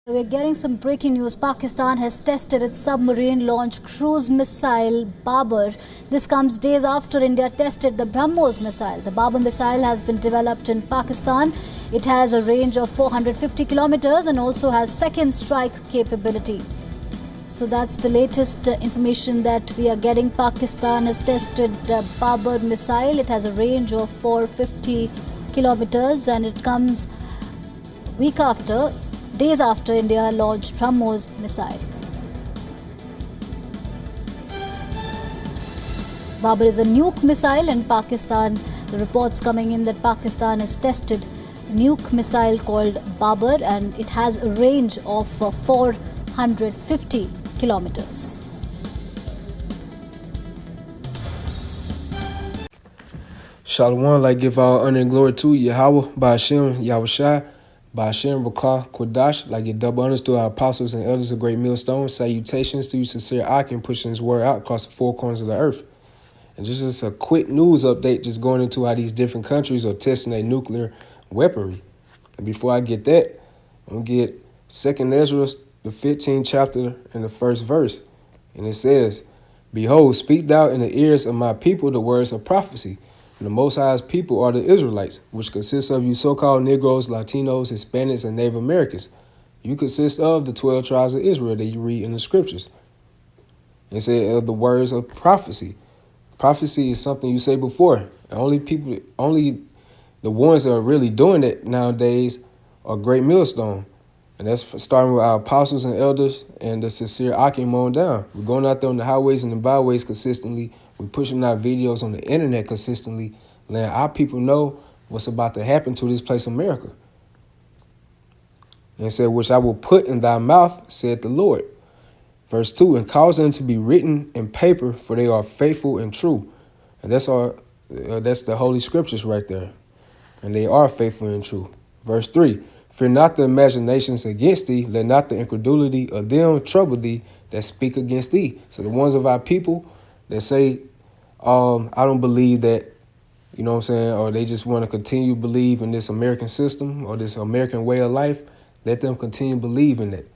We're getting some breaking news. Pakistan has tested its submarine-launched cruise missile Babur. This comes days after India tested the BrahMos missile. The Babur missile has been developed in Pakistan. It has a range of 450 kilometers and also has second strike capability. So that's the latest information that we are getting. Pakistan has tested the Babur missile. It has a range of 450 kilometers and it comes days after India launched BrahMos missile. Babur is a nuke missile in Pakistan. The reports coming in that Pakistan has tested a nuke missile called Babur and it has a range of 450 kilometers. Shalom, like give all honor and glory to Yahweh, Ba'ashem, Yahushai, Ba'ashem, Rakah, Kodash, like give double honors to our apostles and elders of Great Millstone. Salutations to you, sincere Akin, pushing his word out across the four corners of the earth. And just a quick news update, just going into how these different countries are testing their nuclear weaponry. And before I get that, I'm going to get 2nd Esdras, the 15th chapter and the first verse. And it says, "Behold, speak thou in the ears of my people the words of prophecy. And the Most High's people are the Israelites, which consists of you so-called Negroes, Latinos, Hispanics, and Native Americans. You consist of the 12 tribes of Israel that you read in the scriptures." And it said of the words of prophecy. Prophecy is something you say before. Only the ones that are really doing it nowadays are Great Millstone. And that's starting with our apostles and elders and the sincere Akim on down. We're going out there on the highways and the byways consistently. We're pushing out videos on the internet consistently, letting our people know what's about to happen to this place, America. And it said, "Which I will put in thy mouth, said the Lord." Verse 2, "And cause them to be written in paper, for they are faithful and true." And that's the Holy Scriptures right there. And they are faithful and true. Verse 3, "Fear not the imaginations against thee, let not the incredulity of them trouble thee that speak against thee." So the ones of our people that say, I don't believe that, you know what I'm saying, or they just want to continue to believe in this American system or this American way of life, let them continue to believe in it.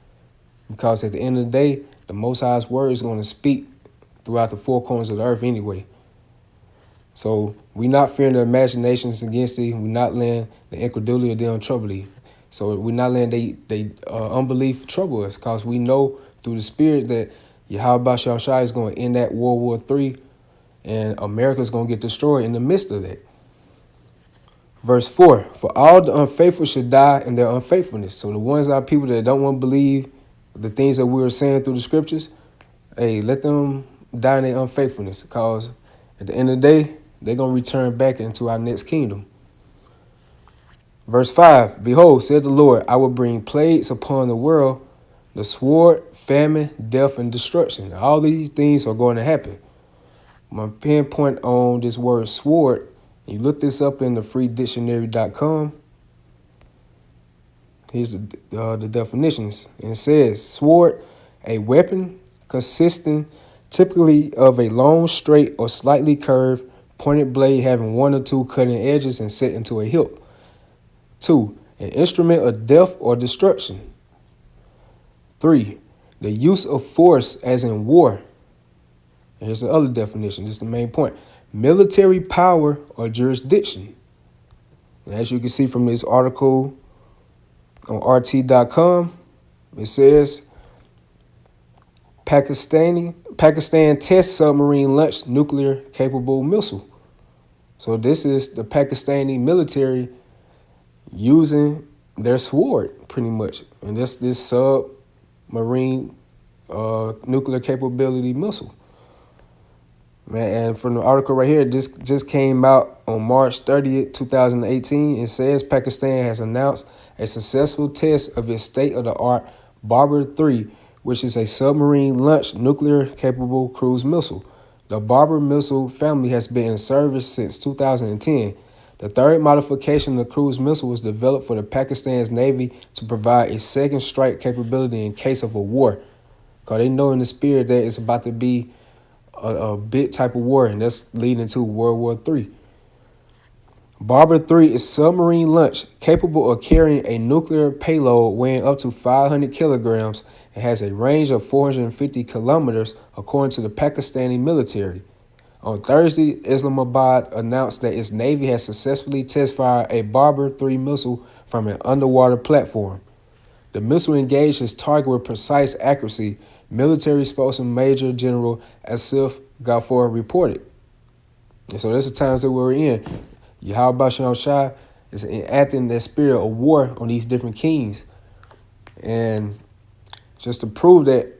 Because at the end of the day, the Most High's word is going to speak throughout the four corners of the earth anyway. So we're not fearing the imaginations against thee. We're not letting the incredulity of them trouble thee. So we're not letting they unbelief trouble us, because we know through the Spirit that Yahweh Shai is going to end that World War III, and America's going to get destroyed in the midst of that. Verse 4, "For all the unfaithful should die in their unfaithfulness." So the ones our people that don't want to believe the things that we were saying through the scriptures, hey, let them die in their unfaithfulness, because at the end of the day, they're going to return back into our next kingdom. Verse 5, "Behold, said the Lord, I will bring plagues upon the world, the sword, famine, death, and destruction." All these things are going to happen. My pinpoint on this word sword, you look this up in the freedictionary.com. Here's the definitions. It says, sword, a weapon consisting typically of a long, straight, or slightly curved pointed blade having one or two cutting edges and set into a hilt. 2, an instrument of death or destruction. 3, the use of force as in war. And here's the other definition. This is the main point. Military power or jurisdiction. And as you can see from this article on RT.com, it says Pakistan test submarine launched nuclear capable missile. So this is the Pakistani military using their sword pretty much. And that's this submarine nuclear capability missile. Man, and from the article right here, this just came out on March 30th, 2018. It says Pakistan has announced a successful test of its state-of-the-art Babur 3, which is a submarine-launched nuclear-capable cruise missile. The Babur missile family has been in service since 2010. The third modification of the cruise missile was developed for the Pakistan's Navy to provide a second strike capability in case of a war. Because they know in the spirit that it's about to be a big type of war, and that's leading to World War III. Barber 3 is submarine launch capable of carrying a nuclear payload weighing up to 500 kilograms and has a range of 450 kilometers, according to the Pakistani military. On Thursday, Islamabad announced that its Navy has successfully test-fired a Barber 3 missile from an underwater platform. The missile engaged its target with precise accuracy, military spokesman Major General Asif Ghafoor reported. And so that's the times that we're in. Yahweh Shem Shai is enacting that spirit of war on these different kings. And just to prove that,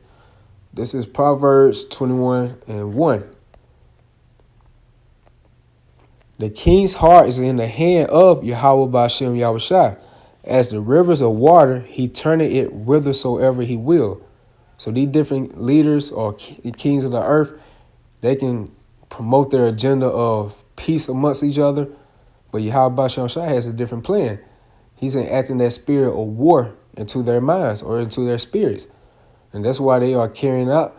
this is Proverbs 21:1. The king's heart is in the hand of Yahweh Bashem Yahushai. As the rivers of water, he turneth it whithersoever he will. So these different leaders or kings of the earth, they can promote their agenda of peace amongst each other. But Yahweh Bashem Shai has a different plan. He's enacting that spirit of war into their minds or into their spirits. And that's why they are carrying out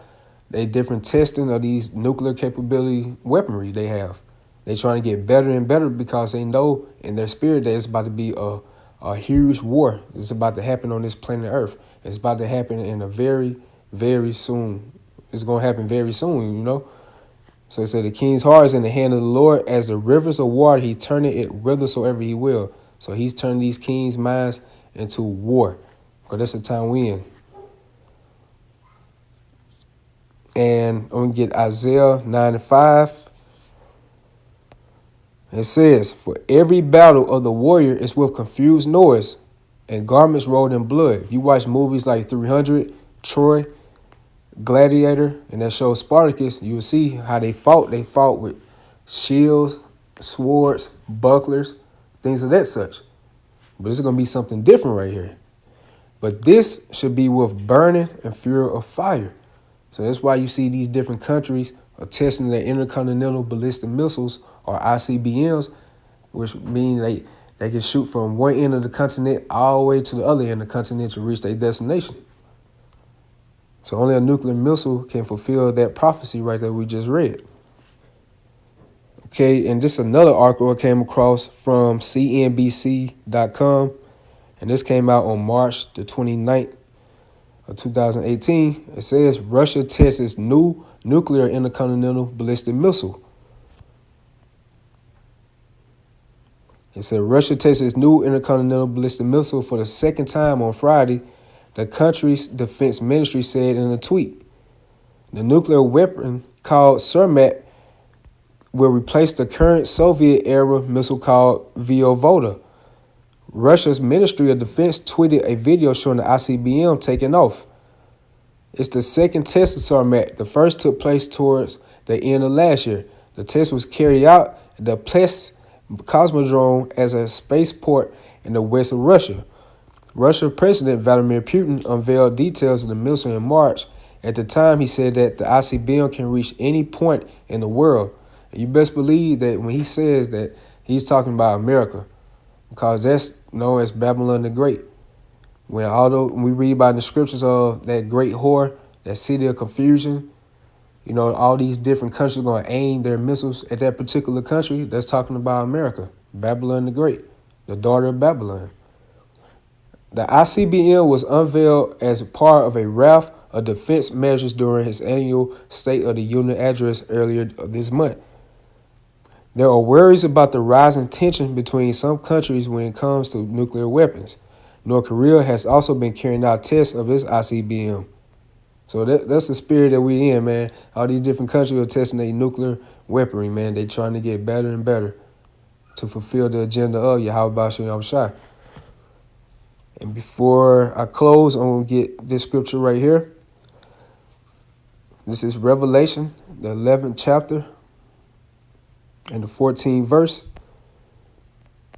a different testing of these nuclear capability weaponry they have. They're trying to get better and better because they know in their spirit that it's about to be a huge war. It's about to happen on this planet Earth. It's about to happen in a very, very soon. It's going to happen very soon, you know. So it said the king's heart is in the hand of the Lord. As the rivers of water, he turneth it whithersoever he will. So he's turning these kings' minds into war. Because that's the time we in. And I'm going to get Isaiah 9:5. It says, for every battle of the warrior is with confused noise and garments rolled in blood. If you watch movies like 300, Troy, Gladiator, and that show Spartacus, you will see how they fought. They fought with shields, swords, bucklers, things of that such. But it's going to be something different right here. But this should be with burning and fury of fire. So that's why you see these different countries are testing their intercontinental ballistic missiles or ICBMs, which mean they can shoot from one end of the continent all the way to the other end of the continent to reach their destination. So only a nuclear missile can fulfill that prophecy right there we just read. Okay, and this is another article I came across from CNBC.com, and this came out on March the 29th of 2018. It says Russia tests its new nuclear intercontinental ballistic missile. It said Russia tests its new intercontinental ballistic missile for the second time on Friday, the country's defense ministry said in a tweet. The nuclear weapon called Sarmat will replace the current Soviet-era missile called Voyvoda. Russia's Ministry of Defense tweeted a video showing the ICBM taking off. It's the second test of Sarmat. The first took place towards the end of last year. The test was carried out at the Plesk Cosmodrome as a spaceport in the west of Russia. Russian President Vladimir Putin unveiled details of the missile in March. At the time, he said that the ICBM can reach any point in the world. And you best believe that when he says that, he's talking about America, because that's known as Babylon the Great. When we read about the scriptures of that great whore, that city of confusion, you know, all these different countries are going to aim their missiles at that particular country. That's talking about America, Babylon the Great, the daughter of Babylon. The ICBM was unveiled as part of a raft of defense measures during his annual State of the Union address earlier this month. There are worries about the rising tension between some countries when it comes to nuclear weapons. North Korea has also been carrying out tests of its ICBM. So that's the spirit that we in, man. All these different countries are testing their nuclear weaponry, man. They trying to get better and better to fulfill the agenda of Yahweh Bashem Yahushai. And before I close, I'm going to get this scripture right here. This is Revelation, the 11th chapter and the 14th verse.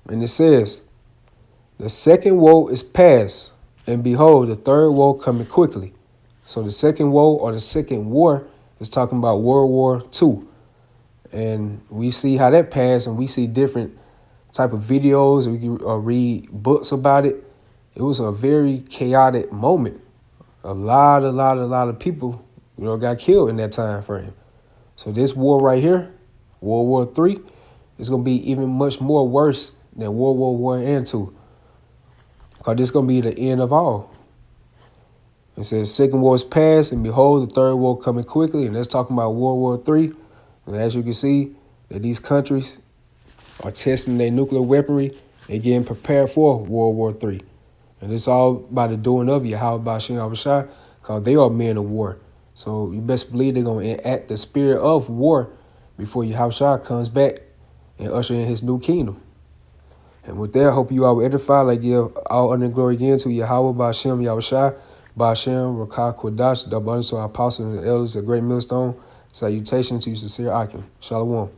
And it says, the second woe is past, and behold, the third woe coming quickly. So the second woe or the second war is talking about World War II. And we see how that passed, and we see different type of videos. We can read books about it. It was a very chaotic moment. A lot of people, got killed in that time frame. So this war right here, World War III, it's going to be even much more worse than World War I and II. Because this is going to be the end of all. It says, second war is past, and behold, the third war coming quickly. And that's talking about World War III. And as you can see, that these countries are testing their nuclear weaponry. They're getting prepared for World War III. And it's all by the doing of Yahweh Ba'ashem Yahushua, because they are men of war. So you best believe they're going to enact the spirit of war before Yahushua comes back and usher in his new kingdom. And with that, I hope you all will edify, like give all honor and glory again to Yahweh Ba'ashem Yahushua, Ba'ashem Rakah Kodash, the abundance of our apostles and elders, a great millstone. Salutations to you, sincere Akim. Shalom.